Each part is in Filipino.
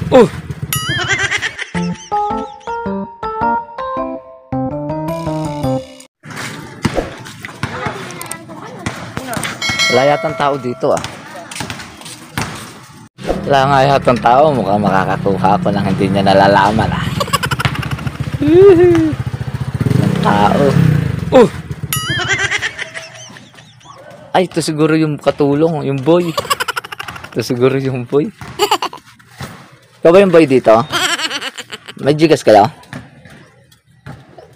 Wala yatang tao dito ah. Wala nga yatang tao. Mukhang makakakuha ko lang hindi niya nalalaman ah. Ng tao. Ay, ito siguro yung katulong, yung boy. Ito siguro yung boy. Ikaw ba yung boy dito? May bigas ka daw?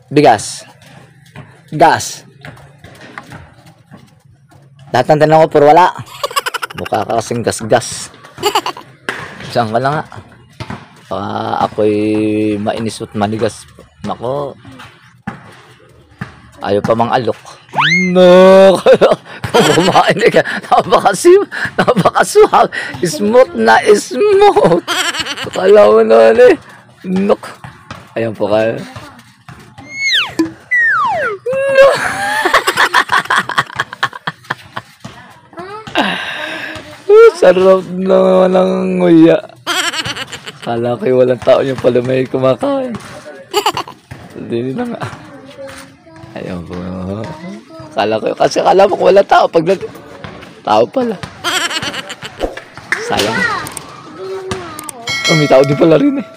Bigas. Gas. Lahat ng tanong ko puro wala. Mukha ka kasing gas-gas. Saan ka lang nga? Ako'y mainis at manigas. Nako. Ayaw pa mang alok. No. Kumain ka. Napakasuhag. Smooth na smooth. Kala mo naman eh. Nok. Ayan po kayo. No. Sarap naman ng nguya. Kala ko walang tao yung pala may kumakain. Hindi na nga. Ayan po. Kala ko, kasi kala mo kung walang tao. Pag tao pala. Sayang. Oh, may tao din pala rin eh.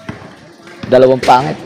Dalawang pangit.